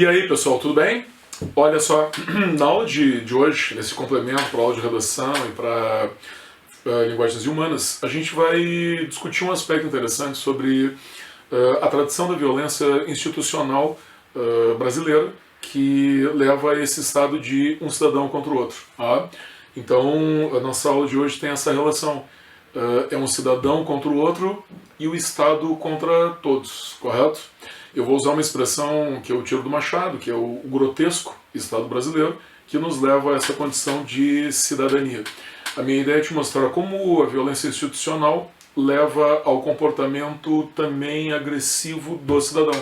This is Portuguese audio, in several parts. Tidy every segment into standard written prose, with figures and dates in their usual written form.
E aí pessoal, tudo bem? Olha só, na aula de hoje, nesse complemento para a aula de redação e para linguagens humanas, a gente vai discutir um aspecto interessante sobre a tradição da violência institucional brasileira que leva a esse estado de um cidadão contra o outro. Tá? Então, a nossa aula de hoje tem essa relação. É um cidadão contra o outro e o Estado contra todos, correto? Eu vou usar uma expressão que eu tiro do Machado, que é o grotesco Estado brasileiro, que nos leva a essa condição de cidadania. A minha ideia é te mostrar como a violência institucional leva ao comportamento também agressivo do cidadão.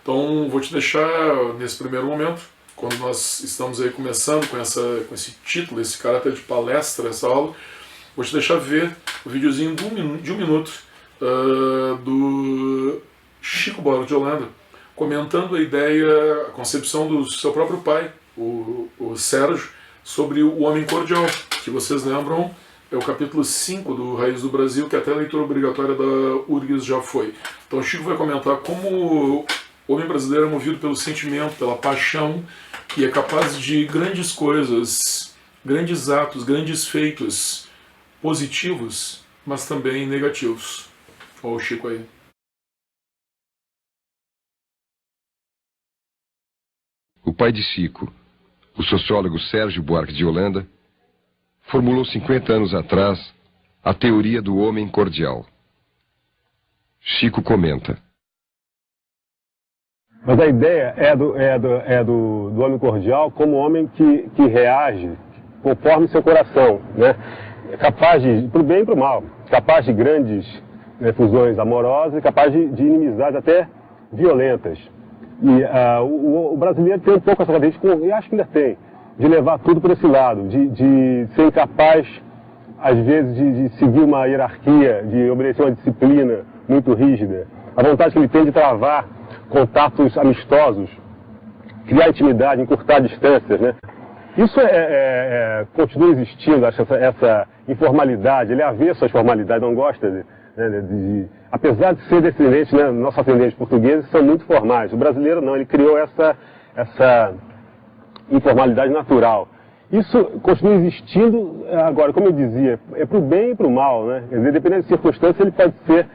Então, vou te deixar, nesse primeiro momento, quando nós estamos aí começando com esse título, esse caráter de palestra, essa aula, vou te deixar ver o videozinho de um minuto do Chico Buarque de Holanda, comentando a ideia, a concepção do seu próprio pai, o Sérgio, sobre o homem cordial, que vocês lembram, é o capítulo 5 do Raiz do Brasil, que até a leitura obrigatória da URGS já foi. Então o Chico vai comentar como o homem brasileiro é movido pelo sentimento, pela paixão, e é capaz de grandes coisas, grandes atos, grandes feitos positivos, mas também negativos. Olha o Chico aí. O pai de Chico, o sociólogo Sérgio Buarque de Holanda, formulou 50 anos atrás a teoria do homem cordial. Chico comenta. Mas a ideia do homem cordial como homem que reage conforme seu coração, né? Capaz de, pro bem e pro mal, capaz de grandes fusões amorosas e capaz de inimizades até violentas. E o brasileiro tem um pouco essa característica, e acho que ainda tem, de levar tudo por esse lado, de ser incapaz, às vezes, de seguir uma hierarquia, de obedecer uma disciplina muito rígida. A vontade que ele tem de travar contatos amistosos, criar intimidade, encurtar distâncias, né? Isso continua existindo, acho, essa informalidade. Ele é avesso às formalidades, não gosta apesar de ser descendente, né, nossos ascendentes portugueses são muito formais. O brasileiro não, ele criou essa informalidade natural. Isso continua existindo agora, como eu dizia, é para o bem e para o mal, né? Quer dizer, dependendo das circunstâncias, ele pode ser,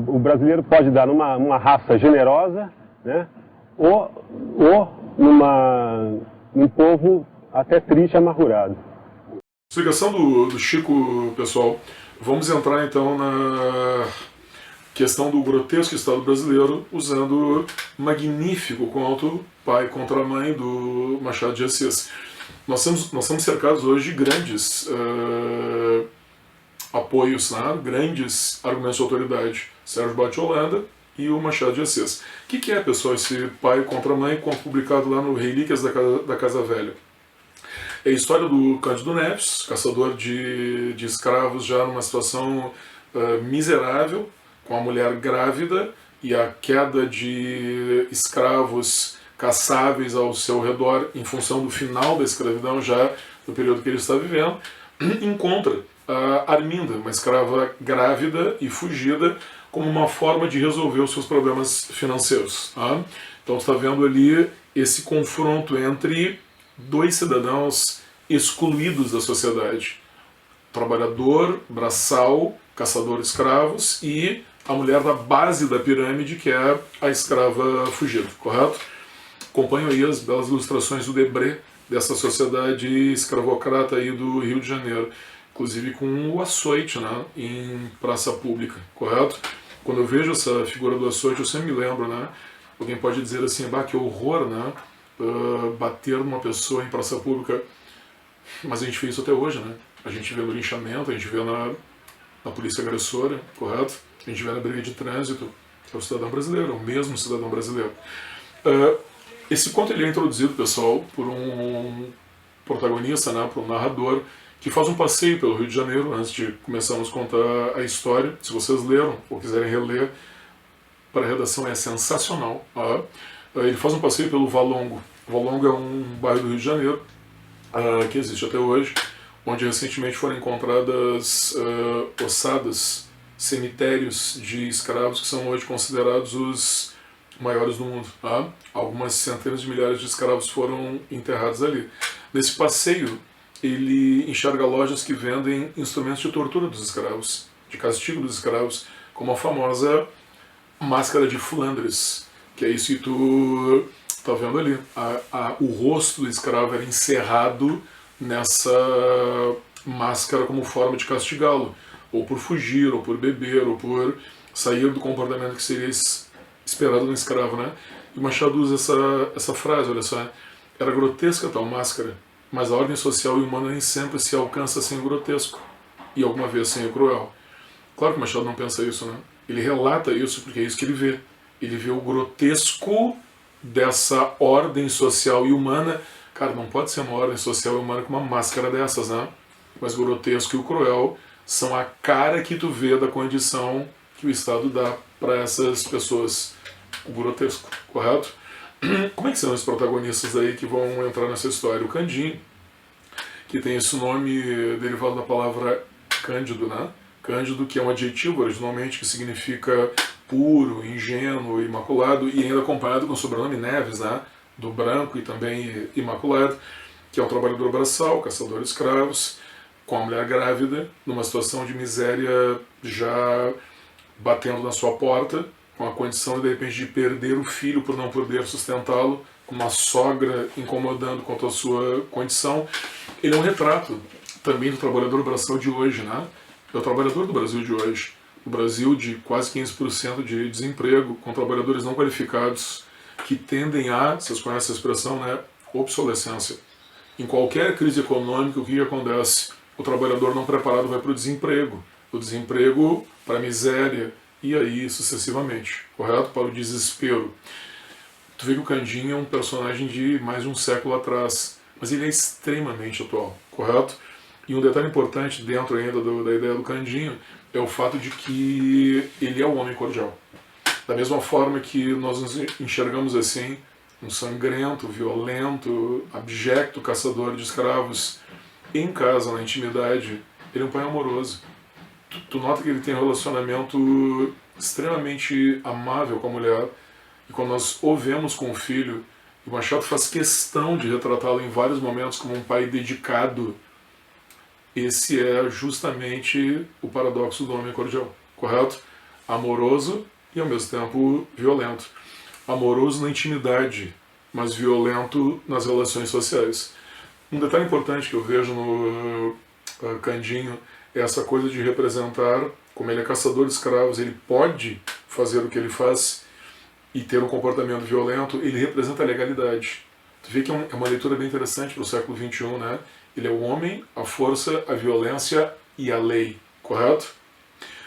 o brasileiro pode dar numa raça generosa, né? Ou num povo até triste e amargurado. Explicação do Chico, pessoal. Vamos entrar então na questão do grotesco Estado brasileiro, usando magnífico conto Pai contra a Mãe, do Machado de Assis. Nós somos cercados hoje de grandes apoios, né? Grandes argumentos de autoridade. Sérgio Buarque de Holanda e o Machado de Assis. O que é, pessoal, esse Pai contra a Mãe, conto publicado lá no Relíquias da Casa Velha? É a história do Cândido Neves, caçador de escravos já numa situação miserável, com a mulher grávida e a queda de escravos caçáveis ao seu redor em função do final da escravidão, já no período que ele está vivendo, encontra a Arminda, uma escrava grávida e fugida, como uma forma de resolver os seus problemas financeiros. Tá? Então você está vendo ali esse confronto entre dois cidadãos excluídos da sociedade. Trabalhador, braçal, caçador de escravos e a mulher da base da pirâmide, que é a escrava fugida, correto? Acompanho aí as belas ilustrações do Debré, dessa sociedade escravocrata aí do Rio de Janeiro, inclusive com o açoite, né, em praça pública, correto? Quando eu vejo essa figura do açoite, eu sempre me lembro, né? Alguém pode dizer assim, bah, que horror, né? Bater numa pessoa em praça pública, mas a gente vê isso até hoje, né? A gente vê no linchamento, a gente vê na polícia agressora, correto? A gente vê na briga de trânsito, que é o cidadão brasileiro, é o mesmo cidadão brasileiro. Esse conto ele é introduzido, pessoal, por um protagonista, né, por um narrador, que faz um passeio pelo Rio de Janeiro, antes de começarmos a contar a história. Se vocês leram ou quiserem reler, para a redação é sensacional. Tá? Ele faz um passeio pelo Valongo. O Valongo é um bairro do Rio de Janeiro, que existe até hoje, onde recentemente foram encontradas ossadas, cemitérios de escravos que são hoje considerados os maiores do mundo. Tá? Algumas centenas de milhares de escravos foram enterrados ali. Nesse passeio, ele enxerga lojas que vendem instrumentos de tortura dos escravos, de castigo dos escravos, como a famosa máscara de Flandres, que é isso que tu tá vendo ali. O rosto do escravo era encerrado nessa máscara como forma de castigá-lo, ou por fugir, ou por beber, ou por sair do comportamento que seria esperado no escravo, né? E Machado usa essa frase, olha só, era grotesca tal máscara, mas a ordem social e humana nem sempre se alcança sem o grotesco, e alguma vez sem o cruel. Claro que Machado não pensa isso, né? Ele relata isso porque é isso que ele vê. Ele vê o grotesco dessa ordem social e humana. Cara, não pode ser uma ordem social e humana com uma máscara dessas, né? Mas o grotesco e o cruel são a cara que tu vê da condição que o Estado dá para essas pessoas. O grotesco, correto? Como é que são os protagonistas aí que vão entrar nessa história? O Candinho, que tem esse nome derivado da palavra cândido, né? Cândido, que é um adjetivo originalmente que significa puro, ingênuo, imaculado, e ainda acompanhado com o sobrenome Neves, né? Do branco e também imaculado, que é um trabalhador braçal, caçador de escravos, com a mulher grávida, numa situação de miséria já batendo na sua porta, com a condição de repente de perder o filho por não poder sustentá-lo, com uma sogra incomodando quanto à sua condição. Ele é um retrato também do trabalhador braçal de hoje, né? É o trabalhador do Brasil de hoje. O Brasil de quase 15% de desemprego, com trabalhadores não qualificados, que tendem a, vocês conhecem a expressão, né? Obsolescência. Em qualquer crise econômica, o que acontece? O trabalhador não preparado vai para o desemprego para a miséria, e aí sucessivamente, correto? Para o desespero. Tu vê que o Candinho é um personagem de mais de um século atrás, mas ele é extremamente atual, correto? E um detalhe importante dentro ainda da ideia do Candinho é o fato de que ele é o homem cordial. Da mesma forma que nós nos enxergamos assim, um sangrento, violento, abjecto caçador de escravos, em casa, na intimidade, ele é um pai amoroso. Tu nota que ele tem um relacionamento extremamente amável com a mulher, e quando nós o vemos com o filho, o Machado faz questão de retratá-lo em vários momentos como um pai dedicado. Esse é justamente o paradoxo do homem cordial, correto? Amoroso e ao mesmo tempo violento. Amoroso na intimidade, mas violento nas relações sociais. Um detalhe importante que eu vejo no Candinho é essa coisa de representar, como ele é caçador de escravos, ele pode fazer o que ele faz e ter um comportamento violento, ele representa a legalidade. Tu vê que é uma leitura bem interessante para o século XXI, né? Ele é o homem, a força, a violência e a lei, correto?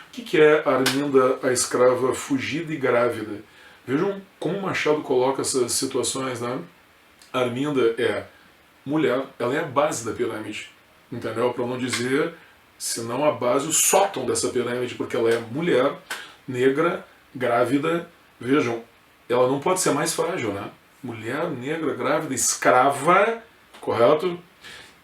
O que é a Arminda, a escrava fugida e grávida? Vejam como Machado coloca essas situações, né? A Arminda é mulher, ela é a base da pirâmide, entendeu? Para não dizer, senão a base, o sótão dessa pirâmide, porque ela é mulher, negra, grávida. Vejam, ela não pode ser mais frágil, né? Mulher, negra, grávida, escrava, correto?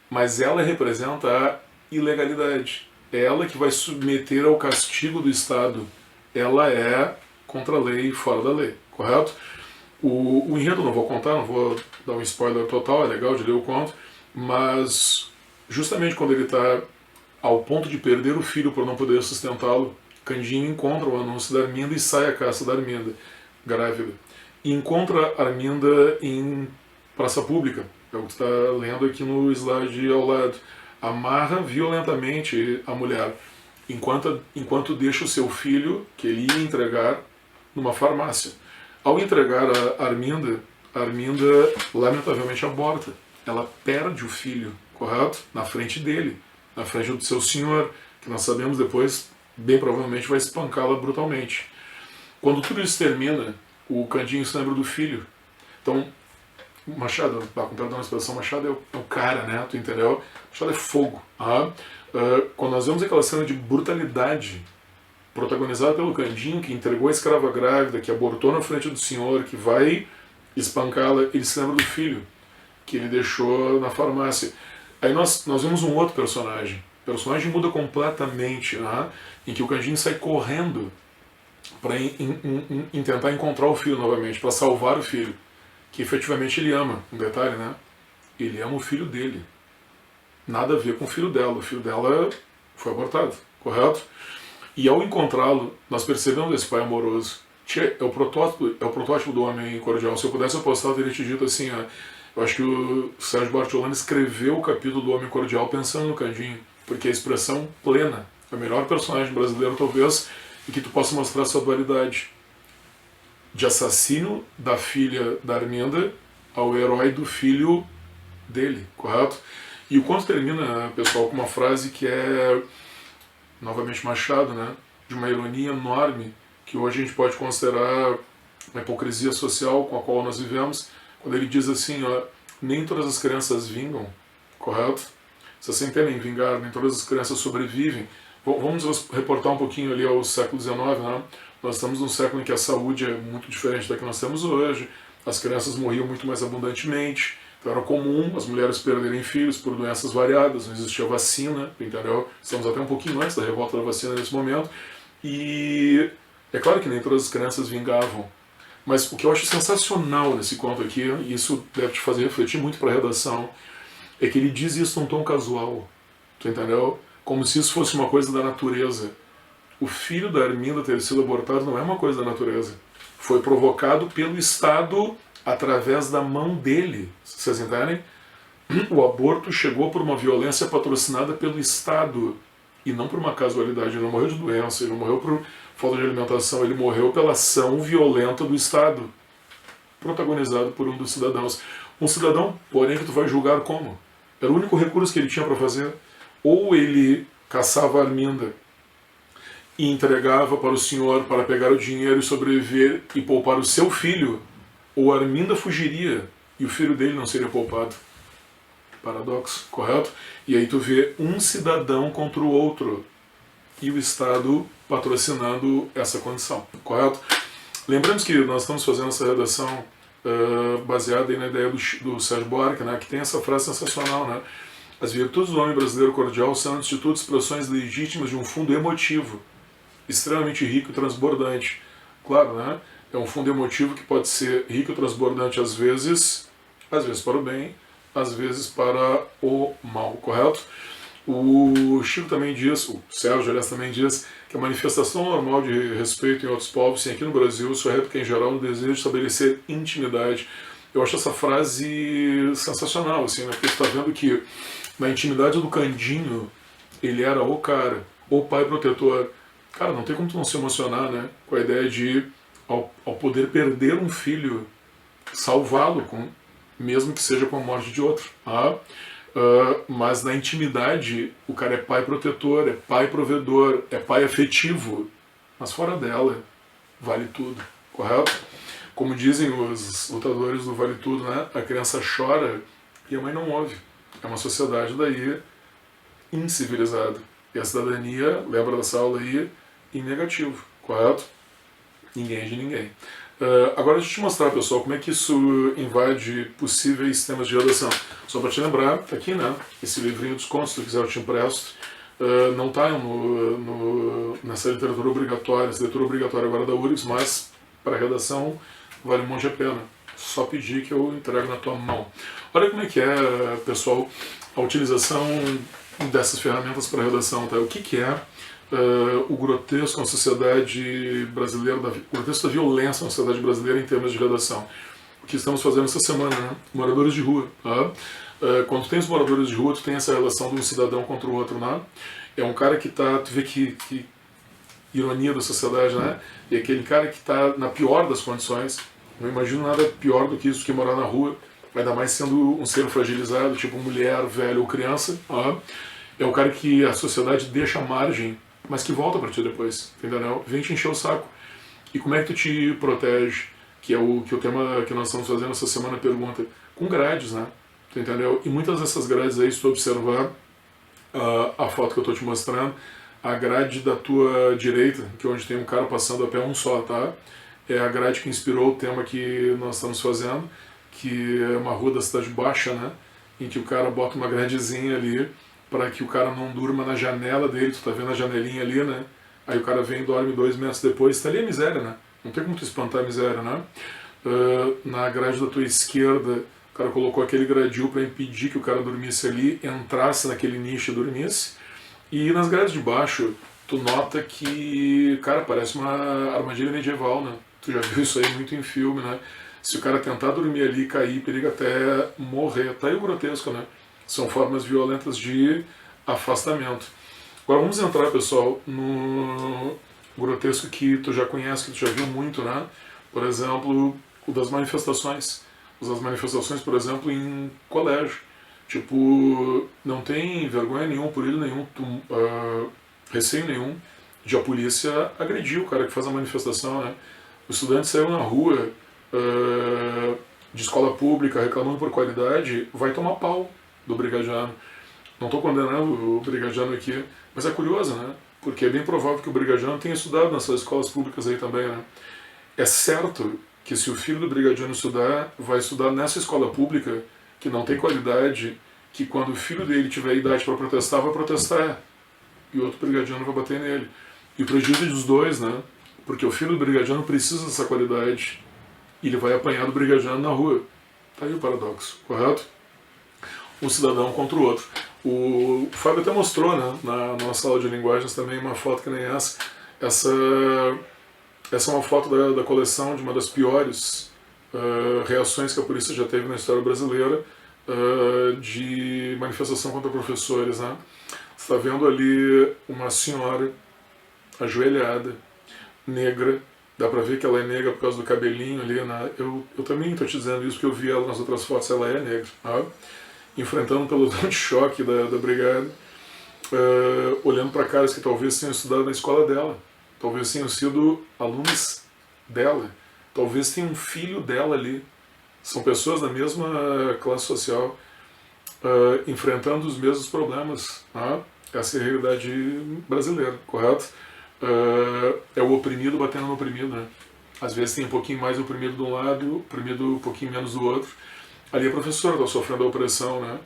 Mas ela representa a ilegalidade. É ela que vai submeter ao castigo do Estado. Ela é contra a lei e fora da lei, correto? O enredo não vou contar, não vou dar um spoiler total, é legal de ler o conto, mas justamente quando ele está ao ponto de perder o filho por não poder sustentá-lo, Candinho encontra o anúncio da Arminda e sai à caça da Arminda, grávida. E encontra a Arminda em praça pública, é o que tu está lendo aqui no slide ao lado. Amarra violentamente a mulher, enquanto deixa o seu filho, que ele ia entregar, numa farmácia. Ao entregar a Arminda lamentavelmente aborta. Ela perde o filho, correto? Na frente dele, na frente do seu senhor, que nós sabemos depois, bem provavelmente vai espancá-la brutalmente. Quando tudo isso termina, o Candinho se lembra do filho. Então, Machado, com perdão da expressão, Machado é o cara, né? Tu entendeu? Machado é fogo. Quando nós vemos aquela cena de brutalidade protagonizada pelo Candinho, que entregou a escrava grávida, que abortou na frente do senhor, que vai espancá-la, ele se lembra do filho, que ele deixou na farmácia. Aí nós vemos um outro personagem. O personagem muda completamente, né? Em que o Candinho sai correndo para tentar encontrar o filho novamente, para salvar o filho, que efetivamente ele ama. Um detalhe, né? Ele ama o filho dele. Nada a ver com o filho dela. O filho dela foi abortado, correto? E ao encontrá-lo, nós percebemos esse pai amoroso. É o protótipo do homem cordial. Se eu pudesse apostar, eu teria te dito assim, ó, eu acho que o Sérgio Buarque de Holanda escreveu o capítulo do homem cordial pensando no Candinho, porque é a expressão plena, é o melhor personagem brasileiro talvez, e que tu possa mostrar sua dualidade de assassino da filha da Arminda ao herói do filho dele, correto? E o conto termina, pessoal, com uma frase que é, novamente Machado, né, de uma ironia enorme, que hoje a gente pode considerar uma hipocrisia social com a qual nós vivemos, quando ele diz assim, ó, nem todas as crianças vingam, correto? Vocês entendem vingar, nem todas as crianças sobrevivem. Vamos reportar um pouquinho ali ao século XIX, né? Nós estamos num século em que a saúde é muito diferente da que nós temos hoje, as crianças morriam muito mais abundantemente, então era comum as mulheres perderem filhos por doenças variadas, não existia vacina, entendeu? Estamos até um pouquinho antes da revolta da vacina nesse momento, e é claro que nem todas as crianças vingavam, mas o que eu acho sensacional nesse conto aqui, e isso deve te fazer refletir muito para a redação, é que ele diz isso num tom casual, tu entendeu? Como se isso fosse uma coisa da natureza. O filho da Arminda ter sido abortado não é uma coisa da natureza. Foi provocado pelo Estado através da mão dele. Vocês entendem? O aborto chegou por uma violência patrocinada pelo Estado e não por uma casualidade. Ele não morreu de doença, ele não morreu por falta de alimentação, ele morreu pela ação violenta do Estado, protagonizado por um dos cidadãos. Um cidadão, porém, que tu vai julgar como? Era o único recurso que ele tinha para fazer. Ou ele caçava a Arminda e entregava para o senhor para pegar o dinheiro e sobreviver e poupar o seu filho, ou a Arminda fugiria e o filho dele não seria poupado. Paradoxo, correto? E aí tu vê um cidadão contra o outro e o Estado patrocinando essa condição, correto? Lembramos que nós estamos fazendo essa redação baseada aí na ideia do Sérgio Buarque, né, que tem essa frase sensacional, né? As virtudes do homem brasileiro cordial são, antes de tudo, expressões legítimas de um fundo emotivo, extremamente rico e transbordante. Claro, né? É um fundo emotivo que pode ser rico e transbordante às vezes para o bem, às vezes para o mal, correto? O Chico também diz, o Sérgio, aliás, também diz que a manifestação normal de respeito em outros povos, sim, aqui no Brasil, só é porque em geral o desejo de estabelecer intimidade. Eu acho essa frase sensacional, assim, né? Porque você está vendo que na intimidade do Candinho, ele era o cara, o pai protetor. Cara, não tem como tu não se emocionar, né? Com a ideia de, ao poder perder um filho, salvá-lo, mesmo que seja com a morte de outro. Tá? Mas na intimidade, o cara é pai protetor, é pai provedor, é pai afetivo. Mas fora dela, vale tudo, correto? Como dizem os lutadores do Vale Tudo, né? A criança chora e a mãe não ouve. É uma sociedade daí incivilizada. E a cidadania, lembra dessa aula aí, em negativo, correto? Ninguém é de ninguém. Agora deixa eu te mostrar, pessoal, como é que isso invade possíveis temas de redação. Só para te lembrar, tá aqui, né? Esse livrinho dos contos, se tu quiser eu te empresto. Não está nessa literatura obrigatória, essa literatura obrigatória agora da URGS, mas para redação vale um monte a pena. Só pedir que eu entrego na tua mão. Olha como é que é, pessoal, a utilização dessas ferramentas para redação. Tá? O que é o grotesco na sociedade brasileira, o grotesco da violência na sociedade brasileira em termos de redação? O que estamos fazendo essa semana, né? Moradores de rua. Tá? Quando tu tem os moradores de rua, tu tem essa relação de um cidadão contra o outro, né? É um cara que tá, tu vê que ironia da sociedade, né? E aquele cara que está na pior das condições. Não imagino nada pior do que isso, que morar na rua, ainda mais sendo um ser fragilizado, tipo mulher, velho ou criança. Ó. É o cara que a sociedade deixa à margem, mas que volta para ti depois, entendeu? Vem te encher o saco. E como é que tu te protege? Que é o tema que nós estamos fazendo essa semana pergunta. Com grades, né? Tu entendeu? E muitas dessas grades aí, se tu observar a foto que eu estou te mostrando, a grade da tua direita, que é onde tem um cara passando a pé um só, tá? É a grade que inspirou o tema que nós estamos fazendo, que é uma rua da Cidade Baixa, né? Em que o cara bota uma gradezinha ali para que o cara não durma na janela dele. Tu tá vendo a janelinha ali, né? aí o cara vem e dorme 2 metros depois, tá ali a miséria, né? Não tem como tu espantar a miséria, né? Na grade da tua esquerda, o cara colocou aquele gradil para impedir que o cara dormisse ali, entrasse naquele nicho e dormisse. E nas grades de baixo, tu nota que, cara, parece uma armadilha medieval, né? Tu já viu isso aí muito em filme, né? Se o cara tentar dormir ali e cair, periga até morrer. Tá aí o grotesco, né? São formas violentas de afastamento. Agora vamos entrar, pessoal, no grotesco que tu já conhece, que tu já viu muito, né? Por exemplo, o das manifestações. As manifestações, por exemplo, em colégio. Tipo, não tem vergonha nenhuma, perigo nenhum, receio nenhum de a polícia agredir o cara que faz a manifestação, né? O estudante saiu na rua de escola pública reclamando por qualidade, vai tomar pau do brigadiano. Não estou condenando o brigadiano aqui, mas é curioso, né? Porque é bem provável que o brigadiano tenha estudado nessas escolas públicas aí também, né? É certo que se o filho do brigadiano estudar, vai estudar nessa escola pública que não tem qualidade, que quando o filho dele tiver idade para protestar, vai protestar. E o outro brigadiano vai bater nele. E o prejuízo dos dois, né? Porque o filho do brigadiano precisa dessa qualidade e ele vai apanhar do brigadiano na rua. Tá aí o paradoxo, correto? Um cidadão contra o outro. O Fábio até mostrou, né, na nossa aula de linguagens também uma foto que nem essa. Essa é uma foto da coleção de uma das piores reações que a polícia já teve na história brasileira de manifestação contra professores, né? Você está vendo ali uma senhora ajoelhada, negra, dá pra ver que ela é negra por causa do cabelinho ali, né? Eu também estou te dizendo isso porque eu vi ela nas outras fotos, ela é negra, né? Enfrentando um pelotão de choque da brigada, olhando para caras que talvez tenham estudado na escola dela, talvez tenham sido alunos dela, talvez tenha um filho dela ali. São pessoas da mesma classe social, enfrentando os mesmos problemas, né? Essa é a realidade brasileira, correto? É o oprimido batendo no oprimido, né? Às vezes tem um pouquinho mais oprimido de um lado, oprimido um pouquinho menos do outro. Ali a professora está sofrendo a opressão, né?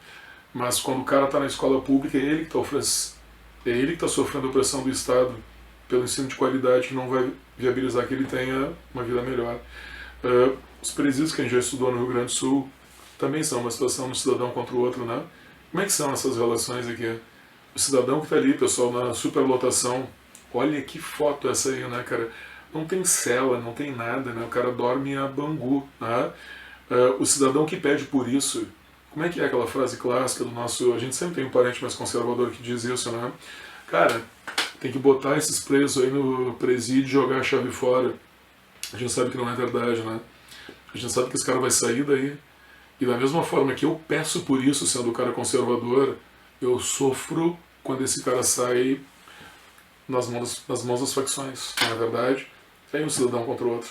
Mas quando o cara está na escola pública, é ele que está sofrendo a opressão do Estado pelo ensino de qualidade que não vai viabilizar que ele tenha uma vida melhor. Os presídios que a gente já estudou no Rio Grande do Sul também são uma situação de um cidadão contra o outro, né? Como é que são essas relações aqui? O cidadão que está ali, pessoal, na superlotação, olha que foto essa aí, né, cara? Não tem cela, não tem nada, né? O cara dorme a Bangu, né? O cidadão que pede por isso, como é que é aquela frase clássica do nosso... A gente sempre tem um parente mais conservador que diz isso, né? Cara, tem que botar esses presos aí no presídio e jogar a chave fora. A gente sabe que não é verdade, né? A gente sabe que esse cara vai sair daí. E da mesma forma que eu peço por isso, sendo o cara conservador, eu sofro quando esse cara sai nas mãos das facções, não é verdade? Tem um cidadão contra o outro.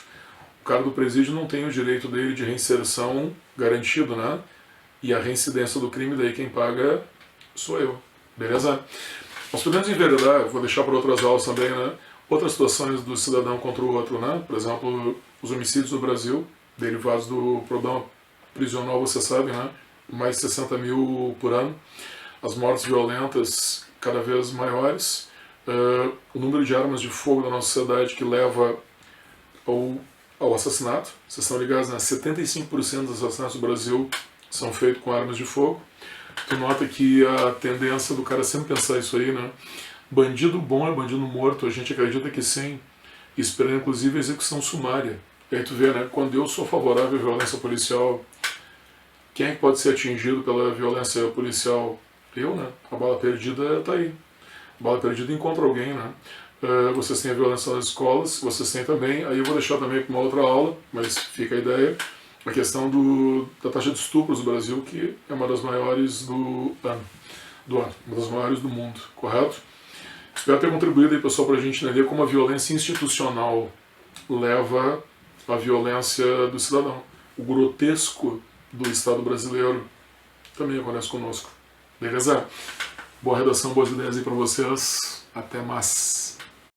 O cara do presídio não tem o direito dele de reinserção garantido, né? E a reincidência do crime, daí quem paga sou eu, beleza? Nós podemos enveredar, vou deixar para outras aulas também, né? Outras situações do cidadão contra o outro, né? Por exemplo, os homicídios no Brasil, derivados do problema prisional, você sabe, né? Mais de 60 mil por ano. As mortes violentas cada vez maiores. O número de armas de fogo da nossa sociedade que leva ao assassinato. Vocês estão ligados, né? 75% dos assassinatos do Brasil são feitos com armas de fogo. Tu nota que a tendência do cara sempre pensar isso aí, né? Bandido bom é bandido morto, a gente acredita que sim, esperando inclusive a execução sumária. E aí tu vê, né? Quando eu sou favorável à violência policial, quem é que pode ser atingido pela violência policial? Eu, né? A bala perdida tá aí. A bala perdida encontra alguém, né? Vocês têm a violência nas escolas, vocês têm também, aí eu vou deixar também para uma outra aula, mas fica a ideia, a questão da taxa de estupros do Brasil, que é uma das maiores do ano, uma das maiores do mundo, correto? Espero ter contribuído aí, pessoal, para a gente entender como a violência institucional leva à violência do cidadão. O grotesco do Estado brasileiro também acontece conosco. Beleza? Boa redação, boas ideias aí para vocês. Até mais.